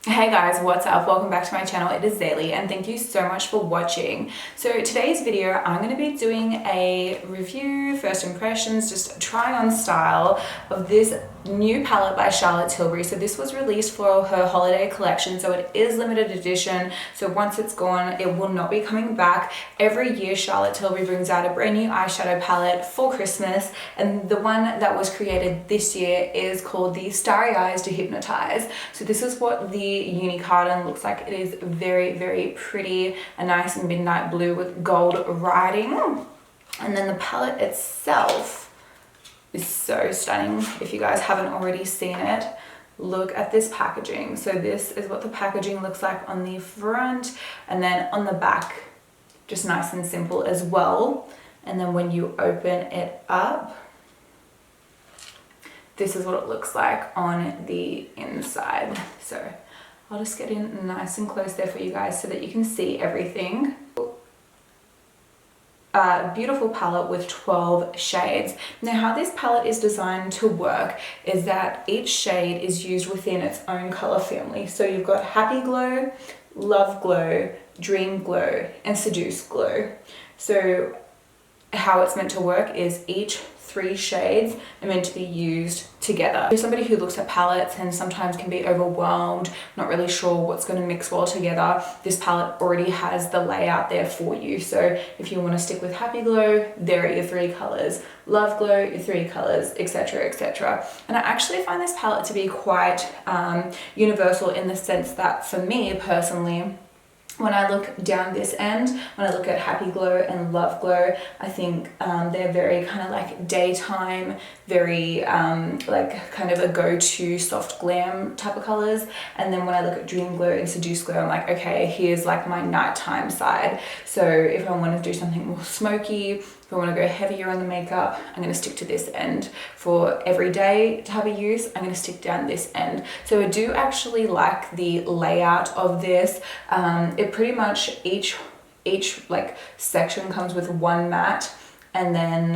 Hey guys, what's up? Welcome back to my channel. It is Zaylee and thank you so much for watching. So today's video, I'm going to be doing a review, first impressions, just try on style of this new palette by Charlotte Tilbury. So this was released for her holiday collection, so it is limited edition. So once it's gone, it will not be coming back. Every year Charlotte Tilbury brings out a brand new eyeshadow palette for Christmas, and the one that was created this year is called the Starry Eyes to Hypnotise. So this is what the uni carton looks like. It is very, very pretty, a nice midnight blue with gold writing. And then the palette itself is so stunning. If you guys haven't already seen it, look at this packaging. So this is what the packaging looks like on the front, and then on the back, just nice and simple as well. And then when you open it up, this is what it looks like on the inside. So I'll just get in nice and close there for you guys so that you can see everything. Beautiful palette with 12 shades. Now how this palette is designed to work is that each shade is used within its own color family. So you've got Happy Glow, Love Glow, Dream Glow, and Seduce Glow. So how it's meant to work is each 3 shades are meant to be used together. If you're somebody who looks at palettes and sometimes can be overwhelmed, not really sure what's going to mix well together, this palette already has the layout there for you. So if you want to stick with Happy Glow, there are your 3 colors. Love Glow, your 3 colors, etc, etc. And I actually find this palette to be quite universal in the sense that for me personally, when I look down this end, when I look at Happy Glow and Love Glow, I think they're very kind of like daytime, very like kind of a go-to soft glam type of colors. And then when I look at Dream Glow and Seduce Glow, I'm like, okay, here's like my nighttime side. So if I want to do something more smoky, if I want to go heavier on the makeup, I'm going to stick to this end. For everyday type of use, I'm going to stick down this end. So I do actually like the layout of this. It pretty much each like section comes with one matte, and then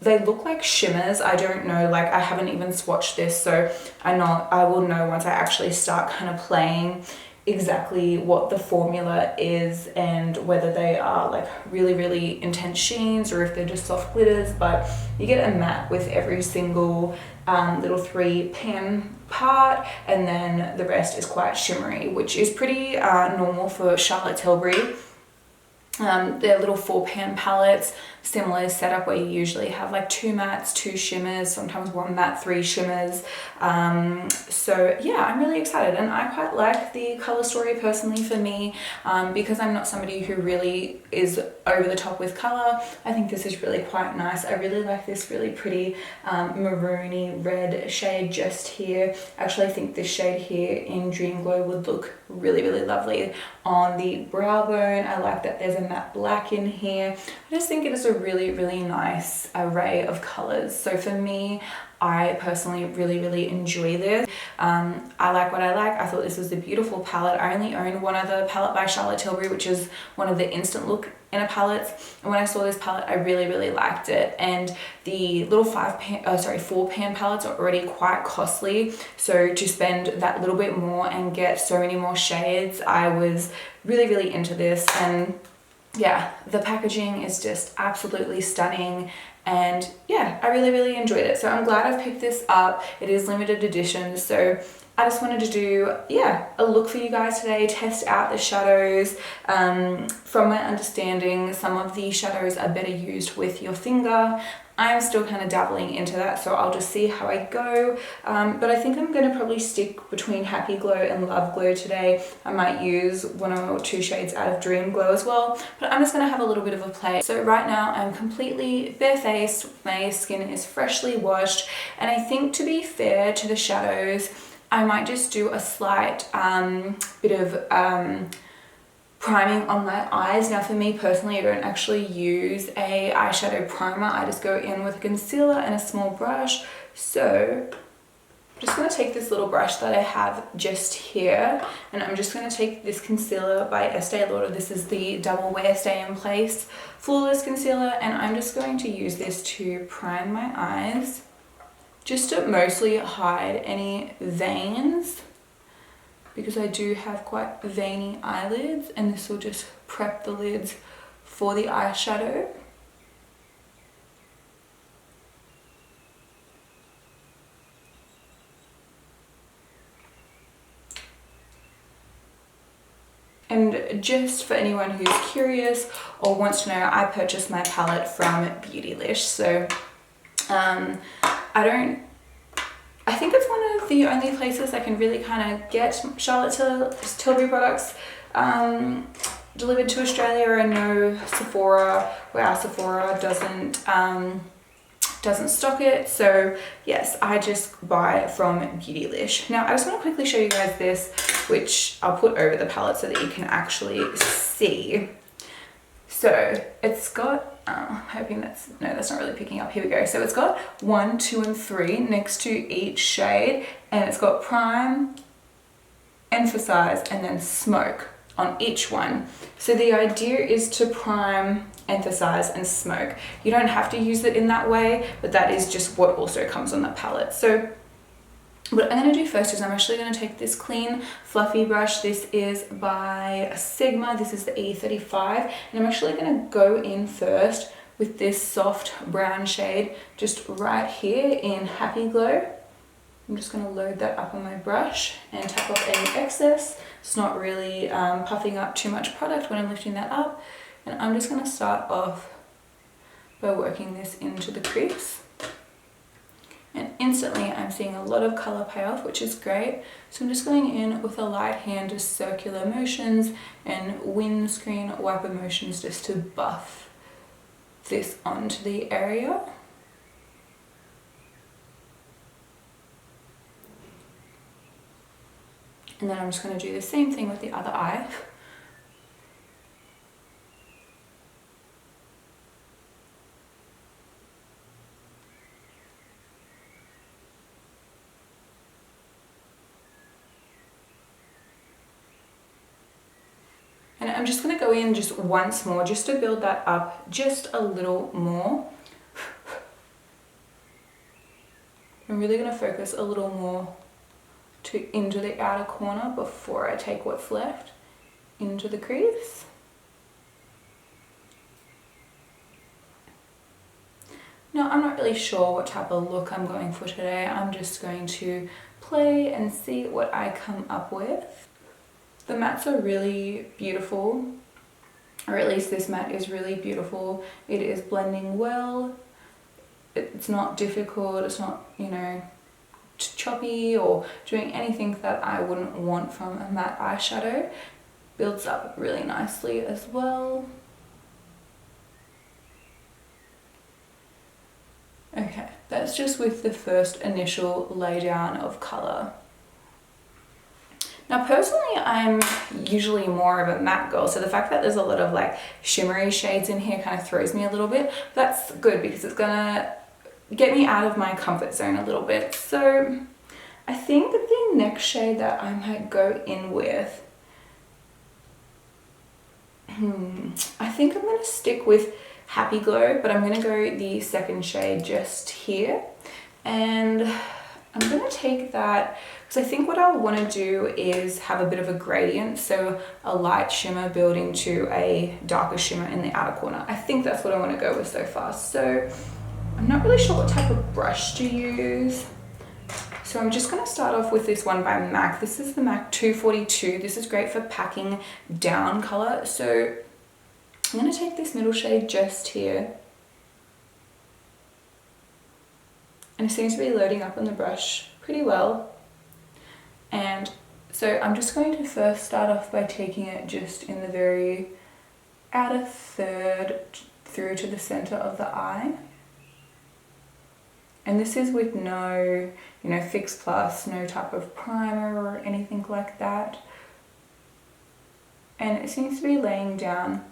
they look like shimmers. I don't know, like I haven't even swatched this, so I will know once I actually start kind of playing exactly what the formula is and whether they are like really, really intense sheens or if they're just soft glitters. But you get a matte with every single little 3 pan part, and then the rest is quite shimmery, which is pretty normal for Charlotte Tilbury. They're little 4 pan palettes, similar setup where you usually have like 2 mattes, 2 shimmers, sometimes 1 matte, 3 shimmers. So yeah, I'm really excited, and I quite like the color story personally for me, because I'm not somebody who really is over the top with color. I think this is really quite nice. I really like this really pretty maroony red shade just here. Actually, I think this shade here in Dream Glow would look really, really lovely on the brow bone. I like that there's a matte black in here. I just think it is a really, really nice array of colors. So for me, I personally really, really enjoy this. I like what I like. I thought this was a beautiful palette. I only own one other palette by Charlotte Tilbury, which is one of the instant look inner palettes, and when I saw this palette I really, really liked it. And the little 4 pan palettes are already quite costly, so to spend that little bit more and get so many more shades, I was really, really into this. And yeah, the packaging is just absolutely stunning, and yeah, I really, really enjoyed it. So I'm glad I've picked this up. It is limited edition, so I just wanted to do, yeah, a look for you guys today, test out the shadows. From my understanding, some of the shadows are better used with your finger. I'm still kind of dabbling into that, so I'll just see how I go. But I think I'm going to probably stick between Happy Glow and Love Glow today. I might use 1 or 2 shades out of Dream Glow as well, but I'm just going to have a little bit of a play. So right now I'm completely barefaced, my skin is freshly washed, and I think to be fair to the shadows, I might just do a slight bit of priming on my eyes. Now for me personally, I don't actually use a eyeshadow primer. I just go in with a concealer and a small brush. So I'm just going to take this little brush that I have just here, and I'm just going to take this concealer by Estee Lauder. This is the Double Wear Stay in Place Flawless Concealer, and I'm just going to use this to prime my eyes, just to mostly hide any veins because I do have quite veiny eyelids, and this will just prep the lids for the eyeshadow. And just for anyone who's curious or wants to know, I purchased my palette from Beautylish. So I think it's one of the only places I can really kind of get Charlotte Tilbury products delivered to Australia. I know Sephora, where our Sephora doesn't stock it. So yes, I just buy from Beautylish. Now I just want to quickly show you guys this, which I'll put over the palette so that you can actually see. So it's got, I'm hoping that's not really picking up. Here we go. So it's got 1, 2, and 3 next to each shade, and it's got prime, emphasize, and then smoke on each one. So the idea is to prime, emphasize, and smoke. You don't have to use it in that way, but that is just what also comes on the palette. So what I'm going to do first is I'm actually going to take this clean fluffy brush. This is by Sigma. This is the E35, and I'm actually going to go in first with this soft brown shade just right here in Happy Glow. I'm just going to load that up on my brush and tap off any excess. It's not really puffing up too much product when I'm lifting that up. And I'm just going to start off by working this into the crease. And instantly I'm seeing a lot of color payoff, which is great. So I'm just going in with a light hand, just circular motions and windscreen wiper motions just to buff this onto the area. And then I'm just going to do the same thing with the other eye. And I'm just going to go in just once more just to build that up just a little more. I'm really going to focus a little more into the outer corner before I take what's left into the crease. Now I'm not really sure what type of look I'm going for today. I'm just going to play and see what I come up with. The mattes are really beautiful, or at least this matte is really beautiful. It is blending well. It's not difficult. It's not, you know, choppy or doing anything that I wouldn't want from a matte eyeshadow. Builds up really nicely as well. Okay, that's just with the first initial laydown of colour. Now personally, I'm usually more of a matte girl, so the fact that there's a lot of like shimmery shades in here kind of throws me a little bit. That's good because it's gonna get me out of my comfort zone a little bit. So I think that the next shade that I might go in with, I think I'm gonna stick with Happy Glow, but I'm gonna go the second shade just here, and I'm gonna take that because I think what I want to do is have a bit of a gradient, so a light shimmer building to a darker shimmer in the outer corner. I think that's what I want to go with so far. So I'm not really sure what type of brush to use. So I'm just going to start off with this one by MAC. This is the MAC 242. This is great for packing down color. So I'm going to take this middle shade just here. And it seems to be loading up on the brush pretty well. And so I'm just going to first start off by taking it just in the very outer third through to the center of the eye. And this is with no, you know, Fix Plus, no type of primer or anything like that. And it seems to be laying down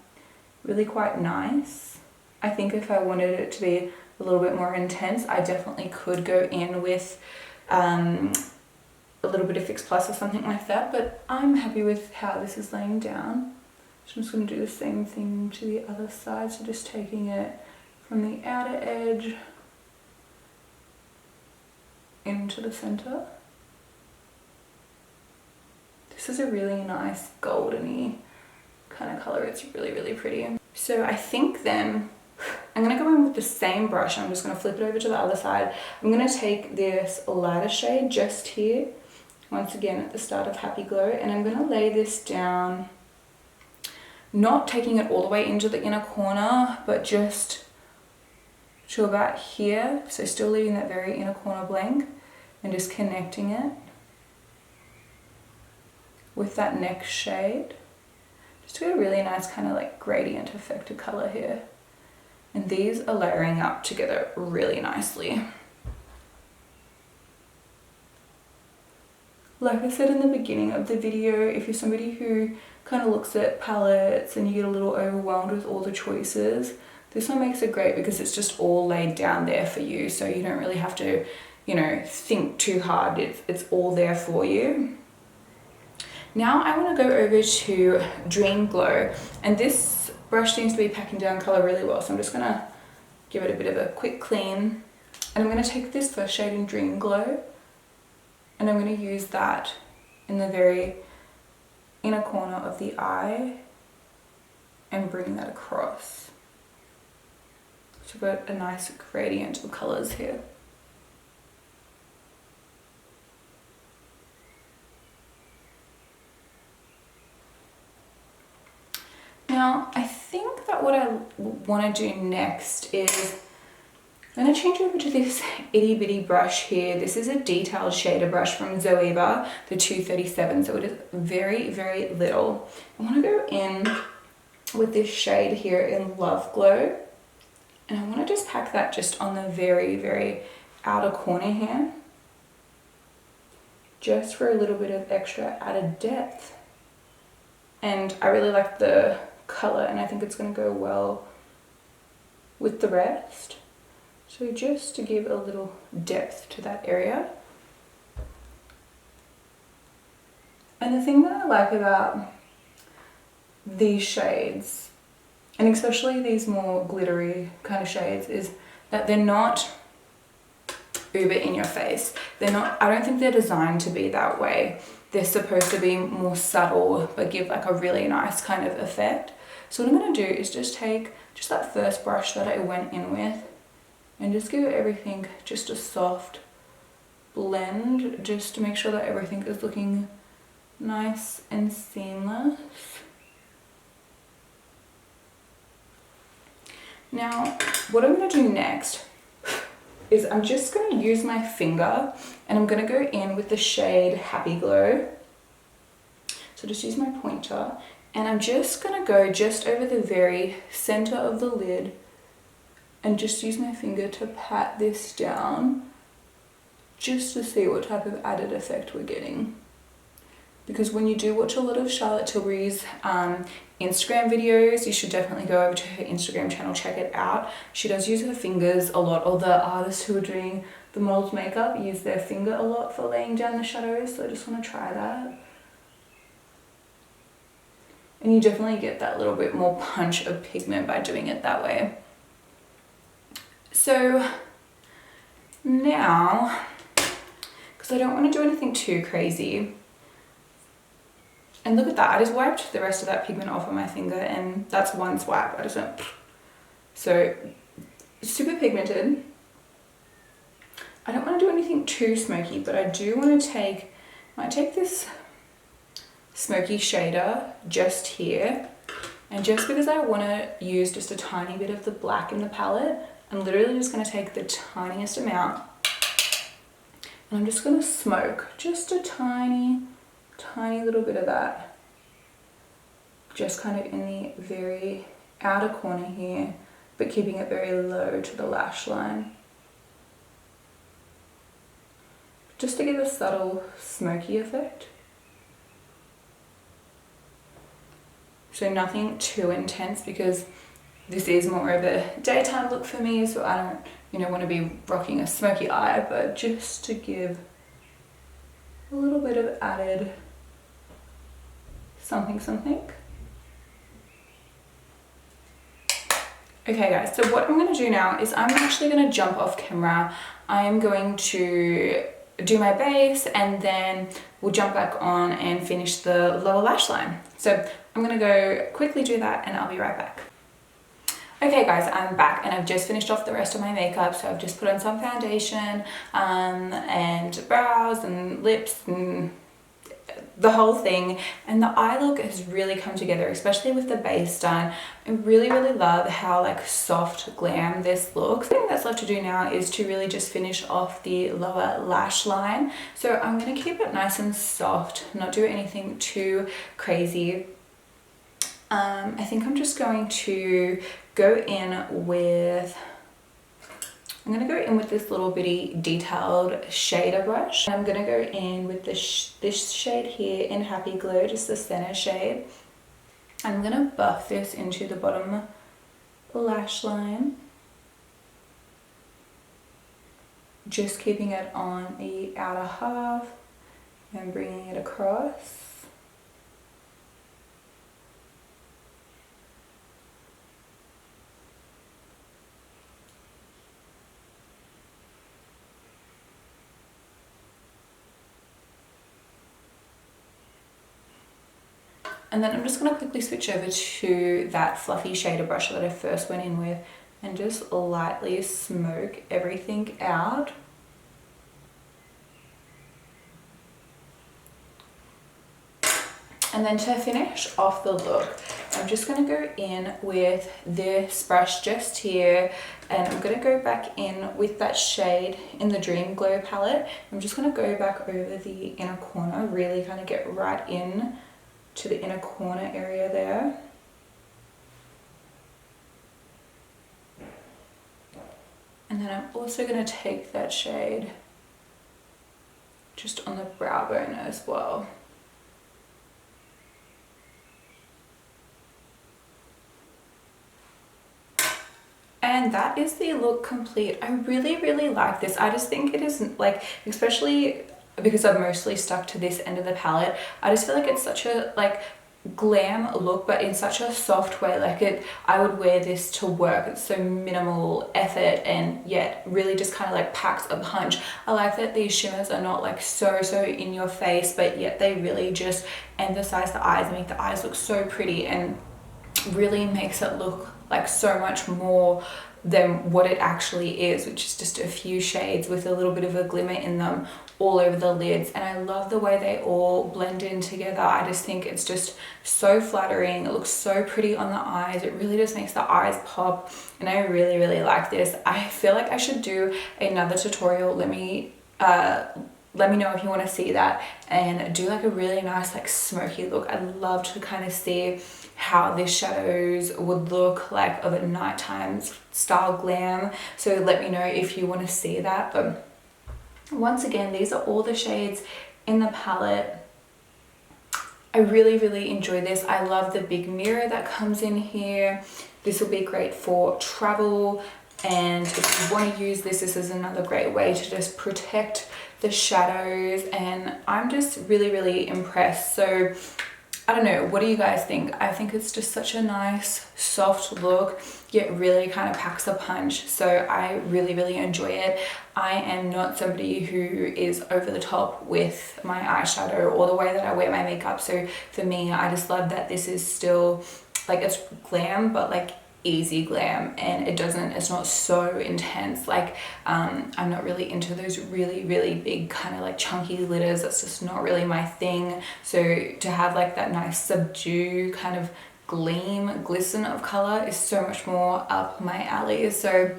really quite nice. I think if I wanted it to be a little bit more intense, I definitely could go in with a little bit of Fix Plus or something like that, but I'm happy with how this is laying down. So I'm just going to do the same thing to the other side, so just taking it from the outer edge into the center. This is a really nice goldeny kind of color. It's really, really pretty. So I think then I'm going to go in with the same brush. I'm just going to flip it over to the other side. I'm going to take this lighter shade just here, once again at the start of Happy Glow, and I'm going to lay this down, not taking it all the way into the inner corner, but just to about here. So still leaving that very inner corner blank and just connecting it with that next shade. Just to get a really nice kind of like gradient effect of color here. And these are layering up together really nicely. Like I said in the beginning of the video, if you're somebody who kind of looks at palettes and you get a little overwhelmed with all the choices, this one makes it great because it's just all laid down there for you. So you don't really have to, you know, think too hard. It's all there for you. Now I want to go over to Dream Glow, and this brush seems to be packing down color really well, so I'm just going to give it a bit of a quick clean, and I'm going to take this first shade in Dream Glow and I'm going to use that in the very inner corner of the eye and bring that across. So we've got a nice gradient of colors here. Now, I think that what I want to do next is I'm going to change over to this itty bitty brush here. This is a detailed shader brush from Zoeva, the 237, so it is very, very little. I want to go in with this shade here in Love Glow, and I want to just pack that just on the very, very outer corner here, just for a little bit of extra added depth. And I really like the color, and I think it's going to go well with the rest. So just to give a little depth to that area. And the thing that I like about these shades, and especially these more glittery kind of shades, is that they're not uber in your face. They're not, I don't think they're designed to be that way. They're supposed to be more subtle but give like a really nice kind of effect. So what I'm going to do is just take just that first brush that I went in with and just give everything just a soft blend, just to make sure that everything is looking nice and seamless. Now, what I'm going to do next is I'm just going to use my finger and I'm going to go in with the shade Happy Glow. So just use my pointer and I'm just going to go just over the very center of the lid and just use my finger to pat this down just to see what type of added effect we're getting. Because when you do watch a lot of Charlotte Tilbury's Instagram videos, you should definitely go over to her Instagram channel, check it out. She does use her fingers a lot. All the artists who are doing the model's makeup use their finger a lot for laying down the shadows, so I just want to try that. And you definitely get that little bit more punch of pigment by doing it that way. So now, because I don't want to do anything too crazy, and look at that, I just wiped the rest of that pigment off of my finger and that's one swipe. I just went, so super pigmented. I don't want to do anything too smoky, but I do want to might take this smoky shader just here, and just because I want to use just a tiny bit of the black in the palette, I'm literally just going to take the tiniest amount and I'm just going to smoke just a tiny little bit of that, just kind of in the very outer corner here, but keeping it very low to the lash line, just to give a subtle smoky effect. So nothing too intense, because this is more of a daytime look for me, so I don't, want to be rocking a smoky eye, but just to give a little bit of added something. Okay guys, so what I'm going to do now is I'm actually going to jump off camera. I am going to do my base, and then we'll jump back on and finish the lower lash line. So I'm gonna go quickly do that and I'll be right back. Okay guys, I'm back and I've just finished off the rest of my makeup. So I've just put on some foundation and brows and lips and the whole thing, and the eye look has really come together, especially with the base done. I really love how like soft glam this looks. The thing that's left to do now is to really just finish off the lower lash line. So I'm going to keep it nice and soft, not do anything too crazy. I think I'm just going to go in with this little bitty detailed shader brush. I'm going to go in with this shade here in Happy Glow, just the center shade. I'm going to buff this into the bottom lash line, just keeping it on the outer half and bringing it across. And then I'm just going to quickly switch over to that fluffy shader brush that I first went in with and just lightly smoke everything out. And then to finish off the look, I'm just going to go in with this brush just here, and I'm going to go back in with that shade in the Dream Glow palette. I'm just going to go back over the inner corner, really kind of get right in to the inner corner area there. And then I'm also going to take that shade just on the brow bone as well. And that is the look complete. I really like this. I just think it is like, especially because I've mostly stuck to this end of the palette, I just feel like it's such a like glam look, but in such a soft way. Like I would wear this to work. It's so minimal effort and yet really just kind of like packs a punch. I like that these shimmers are not like so in your face, but yet they really just emphasize the eyes and make the eyes look so pretty, and really makes it look like so much more than what it actually is, which is just a few shades with a little bit of a glimmer in them all over the lids. And I love the way they all blend in together. I just think it's just so flattering. It looks so pretty on the eyes. It really just makes the eyes pop, and I really like this. I feel like I should do another tutorial. Let me know if you want to see that, and do like a really nice like smoky look. I'd love to kind of see how these shadows would look like of a nighttime style glam. So let me know if you want to see that. But once again, these are all the shades in the palette. I really enjoy this. I love the big mirror that comes in here. This will be great for travel, and if you want to use this, this is another great way to just protect the shadows. And I'm just really impressed. So I don't know, what do you guys think? I think it's just such a nice soft look, yet really kind of packs a punch. So I really enjoy it. I am not somebody who is over the top with my eyeshadow or the way that I wear my makeup. So for me, I just love that this is still like, it's glam, but like easy glam, and it's not so intense. Like I'm not really into those really big kind of like chunky glitters. That's just not really my thing. So to have like that nice subdue kind of gleam, glisten of color is so much more up my alley. So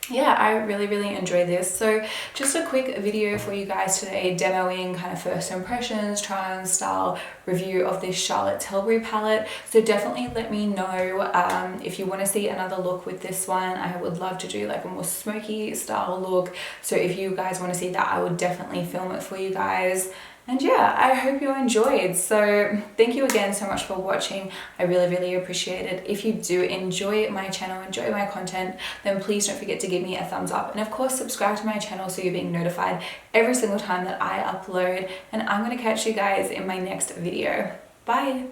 yeah, I really enjoy this. So just a quick video for you guys today, demoing kind of first impressions, try on style review of this Charlotte Tilbury palette. So definitely let me know if you want to see another look with this one. I would love to do like a more smoky style look. So if you guys want to see that, I would definitely film it for you guys. And yeah, I hope you enjoyed. So thank you again so much for watching. I really appreciate it. If you do enjoy my channel, enjoy my content, then please don't forget to give me a thumbs up. And of course, subscribe to my channel so you're being notified every single time that I upload. And I'm going to catch you guys in my next video. Bye.